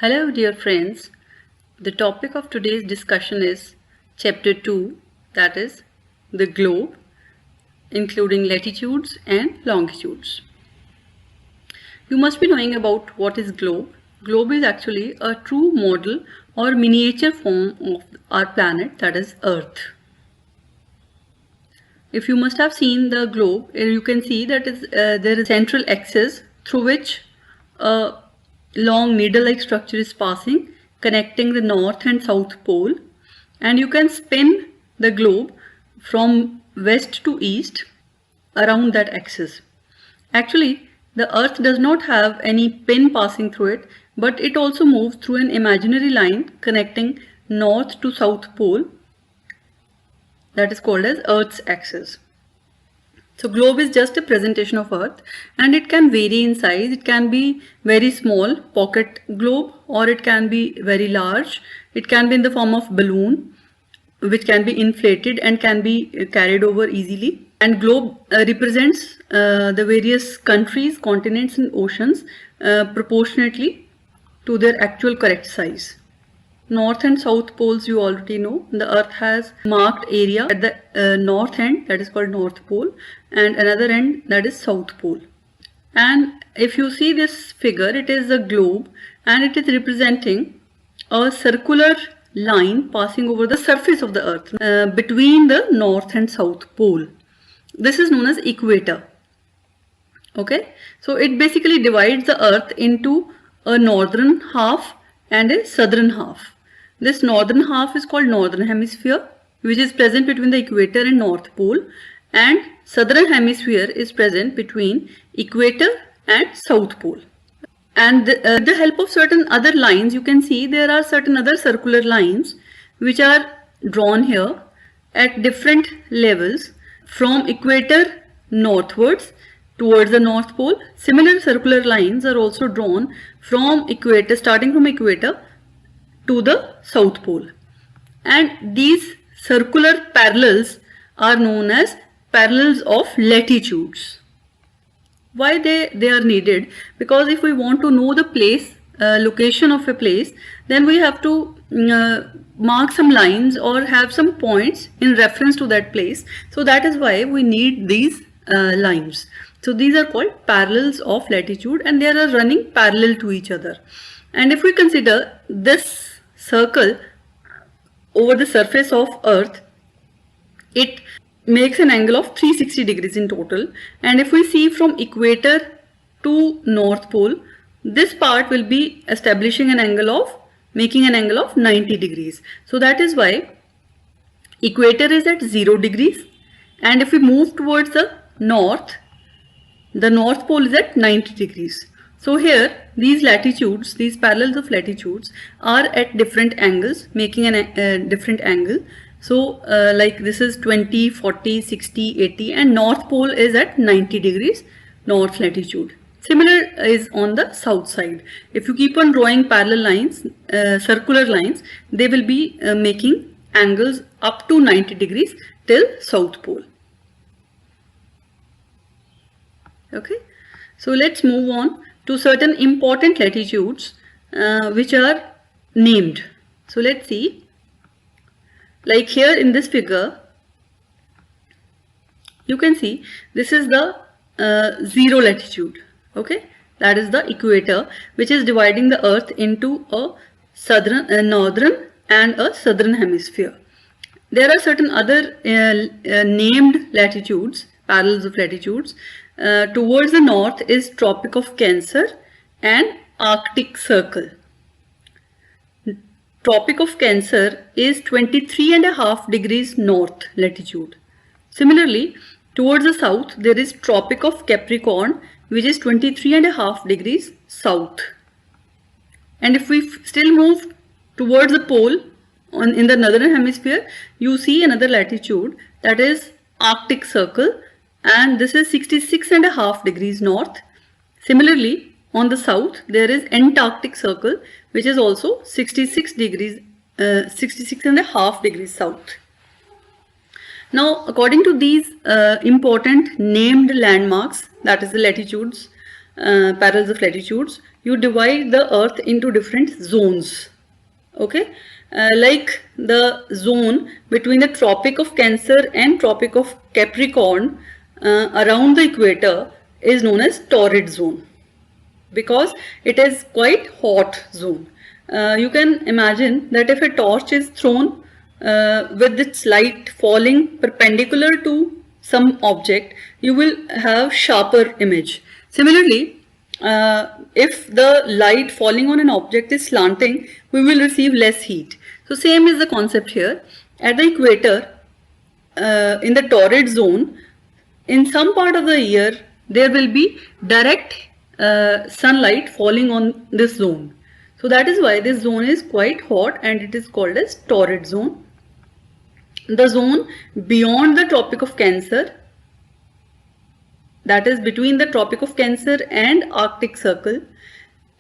Hello dear friends, the topic of today's discussion is chapter 2, that is the globe, including latitudes and longitudes. You must be knowing about what is globe. Globe is actually a true model or miniature form of our planet, that is Earth. If you must have seen the globe, you can see that there is central axis through which a long needle-like structure is passing, connecting the north and south pole, and you can spin the globe from west to east around that axis. Actually, the Earth does not have any pin passing through it, but it also moves through an imaginary line connecting north to south pole, that is called as Earth's axis. So globe is just a presentation of Earth, and it can vary in size. It can be very small pocket globe, or it can be very large. It can be in the form of balloon, which can be inflated and can be carried over easily. And globe represents the various countries, continents and oceans proportionately to their actual correct size. North and south poles you already know. The Earth has marked area at the north end, that is called North Pole, and another end, that is South Pole. And if you see this figure, it is a globe and it is representing a circular line passing over the surface of the Earth between the North and South Pole. This is known as equator. Okay, so it basically divides the Earth into a northern half and a southern half. This northern half is called northern hemisphere, which is present between the equator and North Pole, and southern hemisphere is present between equator and South Pole. And with the help of certain other lines, you can see there are certain other circular lines which are drawn here at different levels from equator northwards towards the North Pole. Similar circular lines are also drawn from equator, starting from equator to the South Pole. And these circular parallels are known as parallels of latitudes. Why they are needed? Because if we want to know the place, location of a place, then we have to mark some lines or have some points in reference to that place. So that is why we need these lines. So these are called parallels of latitude, and they are running parallel to each other. And if we consider this circle over the surface of Earth, it makes an angle of 360 degrees in total. And if we see from equator to North Pole, this part will be establishing an angle of, making an angle of 90 degrees. So that is why equator is at 0 degrees. And if we move towards the North Pole is at 90 degrees. So here these latitudes, these parallels of latitudes are at different angles, making a different angle. So like this is 20, 40, 60, 80, and North Pole is at 90 degrees north latitude. Similar is on the south side. If you keep on drawing parallel lines, circular lines, they will be making angles up to 90 degrees till South Pole. Okay, so let's move on to certain important latitudes which are named. So let's see, like here in this figure, you can see this is the 0 latitude. Okay, that is the equator, which is dividing the Earth into a southern, northern and a southern hemisphere. There are certain other named latitudes, parallels of latitudes. Towards the north is Tropic of Cancer and Arctic Circle. Tropic of Cancer is 23.5 degrees north latitude. Similarly, towards the south there is Tropic of Capricorn, which is 23.5 degrees south. And if we still move towards the pole in the northern hemisphere, you see another latitude, that is Arctic Circle, and this is 66.5 degrees north. Similarly, on the south there is Antarctic Circle, which is also 66.5 degrees south. Now, according to these important named landmarks, that is the latitudes, parallels of latitudes, you divide the earth into different zones. Okay, like the zone between the Tropic of Cancer and Tropic of Capricorn around the equator is known as torrid zone, because it is quite hot zone. You can imagine that if a torch is thrown with its light falling perpendicular to some object, you will have sharper image. Similarly, if the light falling on an object is slanting, we will receive less heat. So same is the concept here. At the equator, in the torrid zone, in some part of the year, there will be direct sunlight falling on this zone. So that is why this zone is quite hot and it is called as torrid zone. The zone beyond the Tropic of Cancer, that is between the Tropic of Cancer and Arctic Circle,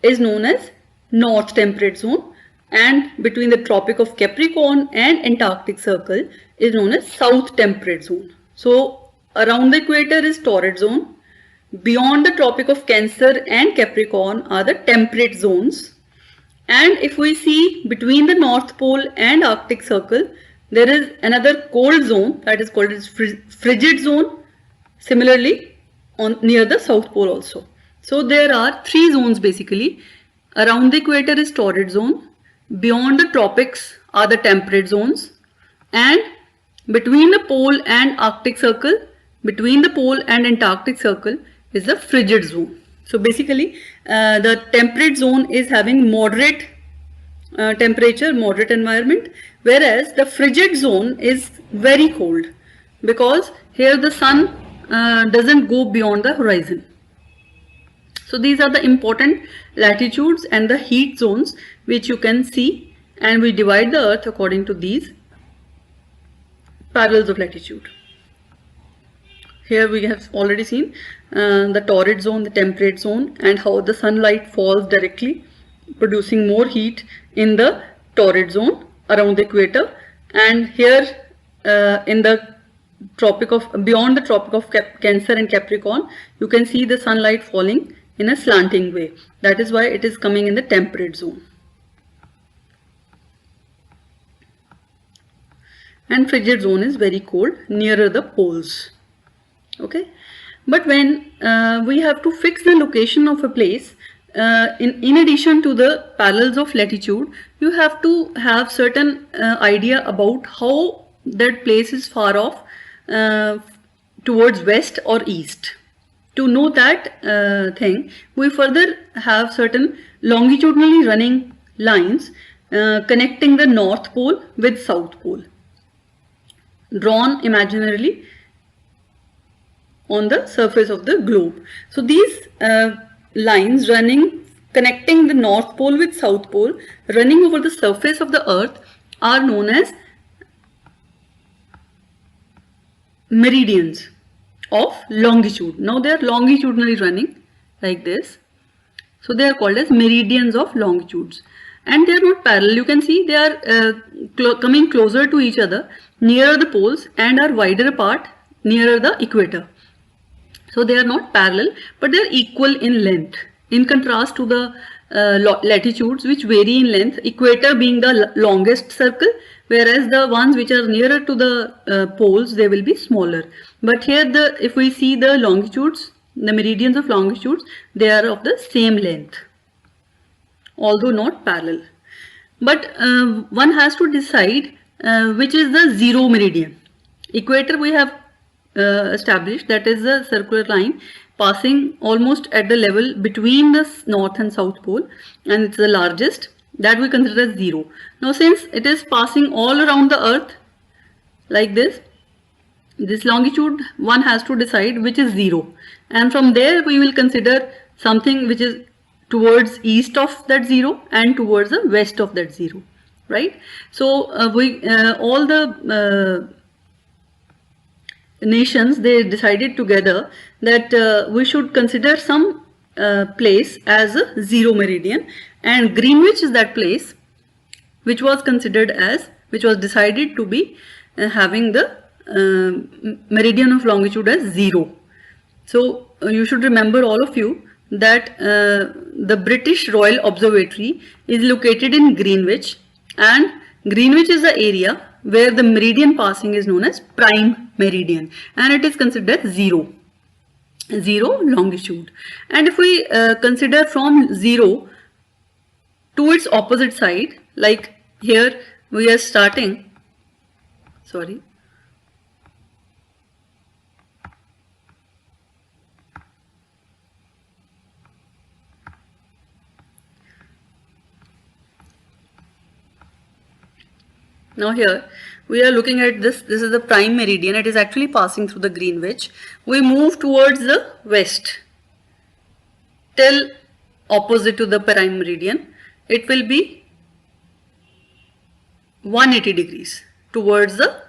is known as North Temperate Zone, and between the Tropic of Capricorn and Antarctic Circle is known as South Temperate Zone. So around the equator is torrid zone. Beyond the Tropic of Cancer and Capricorn are the temperate zones. And if we see between the North Pole and Arctic Circle, there is another cold zone that is called as frigid zone. Similarly, near the South Pole also. So there are three zones basically. Around the equator is torrid zone. Beyond the tropics are the temperate zones. And between the pole and Arctic Circle, between the pole and Antarctic Circle is the frigid zone. So basically the temperate zone is having moderate temperature, moderate environment, whereas the frigid zone is very cold, because here the sun doesn't go beyond the horizon. So these are the important latitudes and the heat zones which you can see, and we divide the earth according to these parallels of latitude. Here we have already seen the torrid zone, the temperate zone, and how the sunlight falls directly, producing more heat in the torrid zone around the equator. And here in the beyond the Tropic of Cancer and Capricorn, you can see the sunlight falling in a slanting way. That is why it is coming in the temperate zone. And frigid zone is very cold, nearer the poles. Okay, but when we have to fix the location of a place, in addition to the parallels of latitude, you have to have certain idea about how that place is far off towards west or east. To know that thing, we further have certain longitudinally running lines connecting the North Pole with South Pole, drawn imaginarily on the surface of the globe. So these lines connecting the North Pole with South Pole, running over the surface of the earth, are known as meridians of longitude. Now they are longitudinally running like this, so they are called as meridians of longitudes, and they are not parallel. You can see they are coming closer to each other nearer the poles and are wider apart nearer the equator. So they are not parallel, but they are equal in length, in contrast to the latitudes which vary in length, equator being the longest circle, whereas the ones which are nearer to the poles, they will be smaller. But here if we see the longitudes, the meridians of longitudes, they are of the same length, although not parallel. But one has to decide which is the zero meridian. Equator we have established, that is a circular line passing almost at the level between the North and South Pole, and it's the largest, that we consider as zero. Now since it is passing all around the earth like this longitude, one has to decide which is zero, and from there we will consider something which is towards east of that zero and towards the west of that zero, right? So all the nations, they decided together that we should consider some place as a zero meridian, and Greenwich is that place which was decided to be having the meridian of longitude as zero. So you should remember, all of you, that the British Royal Observatory is located in Greenwich, and Greenwich is the area where the meridian passing is known as prime meridian, and it is considered zero longitude. And if we consider from 0 to its opposite side, like here we are starting, now here we are looking at this is the prime meridian. It is actually passing through the Greenwich. We move towards the west till opposite to the prime meridian. It will be 180 degrees towards the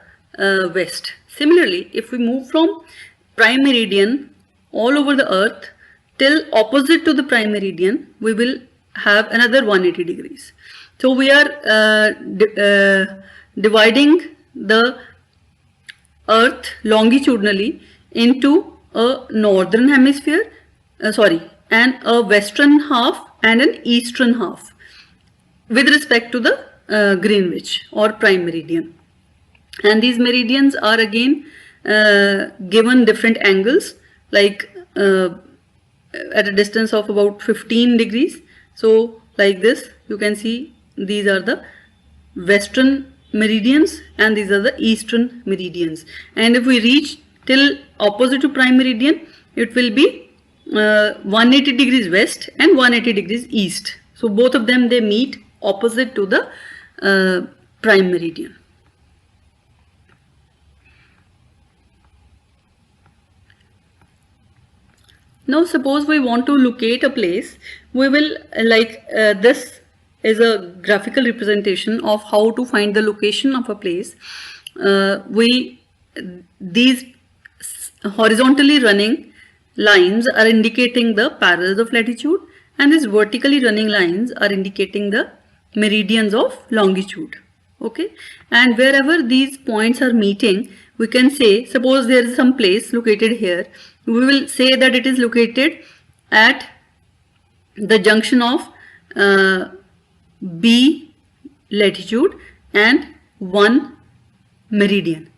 west. Similarly, if we move from prime meridian all over the earth till opposite to the prime meridian, we will have another 180 degrees. So we are dividing the earth longitudinally into a northern hemisphere, and a western half and an eastern half with respect to the Greenwich or prime meridian. And these meridians are again given different angles, like at a distance of about 15 degrees. So like this, you can see these are the western meridians and these are the eastern meridians. And if we reach till opposite to prime meridian, it will be 180 degrees west and 180 degrees east. So both of them, they meet opposite to the prime meridian. Now suppose we want to locate a place, we will this is a graphical representation of how to find the location of a place. These horizontally running lines are indicating the parallels of latitude, and these vertically running lines are indicating the meridians of longitude. Okay, and wherever these points are meeting, we can say, suppose there is some place located here, we will say that it is located at the junction of B latitude and 1 meridian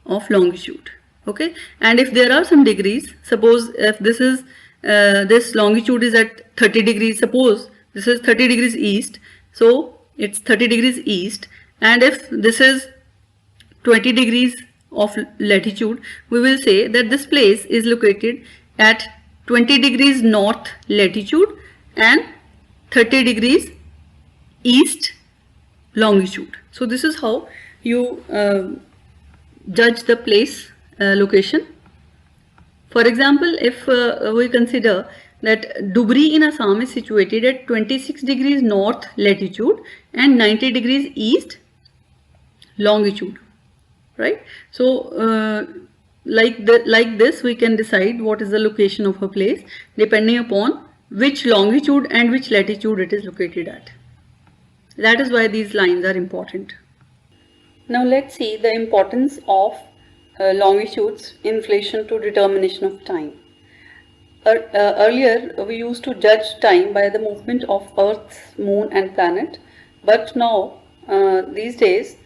of longitude. Okay, and if there are some degrees, suppose if this is this longitude is at 30 degrees, suppose this is 30 degrees east, so it's 30 degrees east, and if this is 20 degrees of latitude, we will say that this place is located at 20 degrees north latitude and 30 degrees east longitude. So this is how you judge the place location. For example, if we consider that Dhubri in Assam is situated at 26 degrees north latitude and 90 degrees east longitude, right? So like this we can decide what is the location of a place depending upon which longitude and which latitude it is located at. That is why these lines are important. Now let's see the importance of longitudes in relation to determination of time. Earlier we used to judge time by the movement of Earth, Moon and planet, but now these days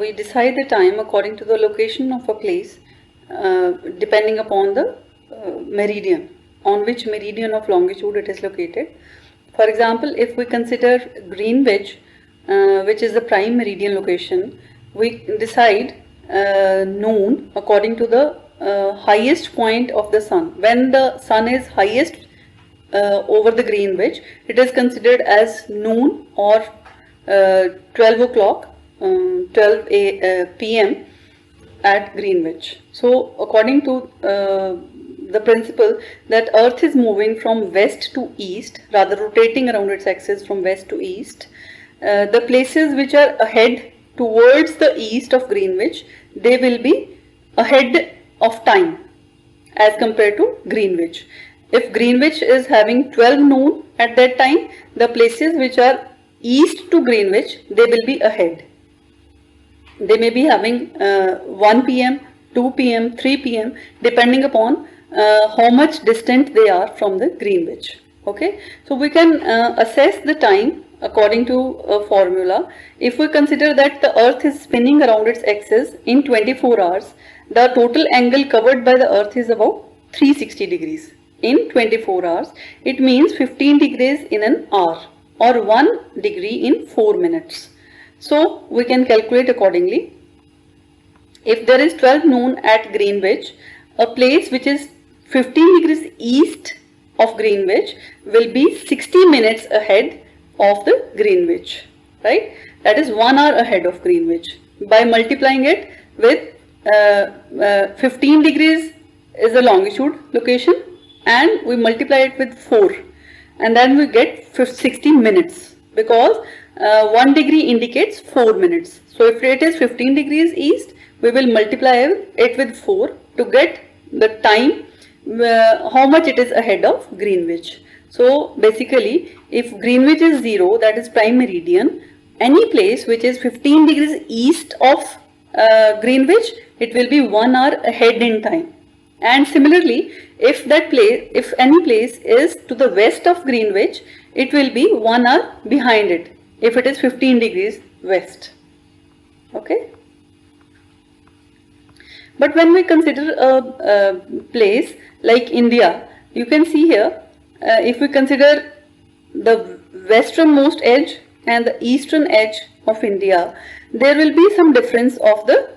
we decide the time according to the location of a place depending upon the meridian, on which meridian of longitude it is located. For example, if we consider Greenwich, which is the prime meridian location, we decide noon according to the highest point of the sun. When the sun is highest over the Greenwich, it is considered as noon or 12 o'clock, 12 p.m. at Greenwich. So according to the principle that Earth is moving from west to east, rather rotating around its axis from west to east, the places which are ahead towards the east of Greenwich, they will be ahead of time as compared to Greenwich. If Greenwich is having 12 noon at that time, the places which are east to Greenwich, they will be ahead. They may be having 1 p.m., 2 p.m., 3 p.m. depending upon how much distant they are from the Greenwich. Okay, so we can assess the time according to a formula. If we consider that the Earth is spinning around its axis in 24 hours, the total angle covered by the Earth is about 360 degrees in 24 hours. It means 15 degrees in an hour or 1 degree in 4 minutes. So we can calculate accordingly. If there is 12 noon at Greenwich, a place which is 15 degrees east of Greenwich will be 60 minutes ahead of the Greenwich, right? That is 1 hour ahead of Greenwich. By multiplying it with 15 degrees is the longitude location, and we multiply it with 4, and then we get 60 minutes, because 1 degree indicates 4 minutes. So if it is 15 degrees east, we will multiply it with 4 to get the time how much it is ahead of Greenwich. So basically, if Greenwich is 0, that is prime meridian, any place which is 15 degrees east of Greenwich, it will be 1 hour ahead in time. And similarly, if any place is to the west of Greenwich, it will be 1 hour behind it if it is 15 degrees west. Okay. But when we consider a place like India, you can see here, if we consider the westernmost edge and the eastern edge of India, there will be some difference of the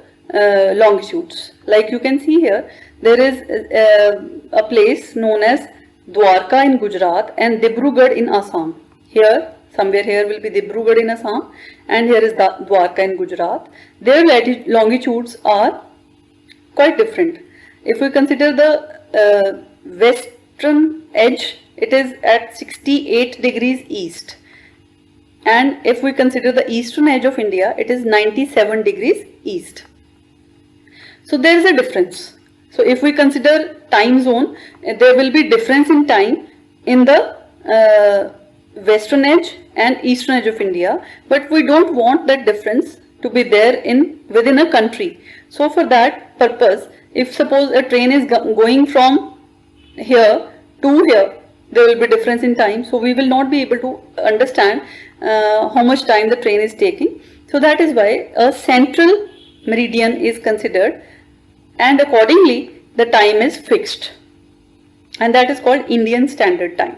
longitudes. Like you can see here, there is a place known as Dwarka in Gujarat and Dibrugarh in Assam. Here, somewhere here will be Dibrugarh in Assam, and here is Dwarka in Gujarat. Their longitudes are quite different. If we consider the western edge, it is at 68 degrees east, and if we consider the eastern edge of India, it is 97 degrees east. So there is a difference. So if we consider time zone, there will be difference in time in the western edge and eastern edge of India, but we don't want that difference to be there within a country. So for that purpose, if suppose a train is going from here to here, there will be difference in time, so we will not be able to understand how much time the train is taking. So that is why a central meridian is considered, and accordingly the time is fixed, and that is called Indian Standard Time.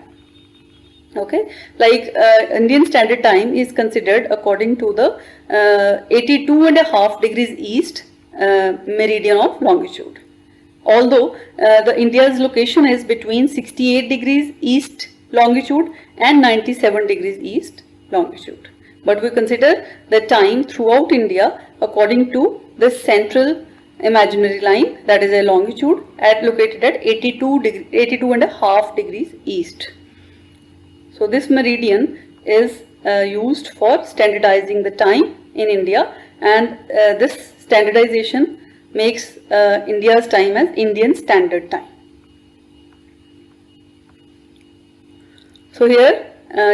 Okay, like Indian Standard Time is considered according to the 82.5 degrees east meridian of longitude. Although the India's location is between 68 degrees east longitude and 97 degrees east longitude, but we consider the time throughout India according to the central imaginary line, that is a longitude located at 82.5 degrees east. So this meridian is used for standardizing the time in India, and this standardization makes India's time as Indian Standard Time. So here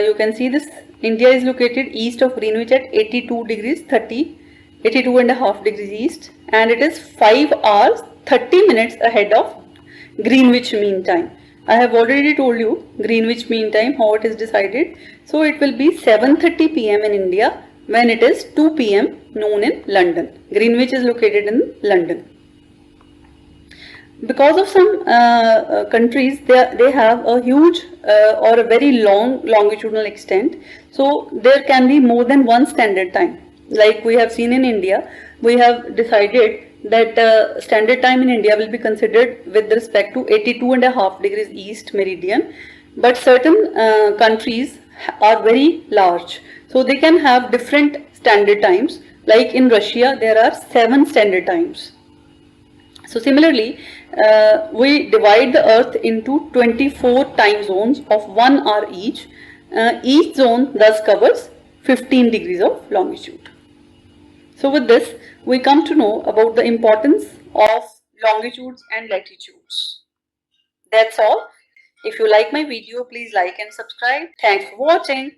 you can see this, India is located east of Greenwich at 82.5 degrees east, and it is 5 hours 30 minutes ahead of Greenwich Mean Time. I have already told you Greenwich Mean Time, how it is decided. So it will be 7:30 p.m. in India when it is 2 p.m. noon in London. Greenwich is located in London. Because of some countries, they have a huge or a very long longitudinal extent, so there can be more than one standard time. Like we have seen in India, we have decided that standard time in India will be considered with respect to 82.5 degrees east meridian, but certain countries are very large, so they can have different standard times. Like in Russia, there are 7 standard times. So similarly, we divide the Earth into 24 time zones of 1 hour each. Each zone thus covers 15 degrees of longitude. So with this, we come to know about the importance of longitudes and latitudes. That's all. If you like my video, please like and subscribe. Thanks for watching.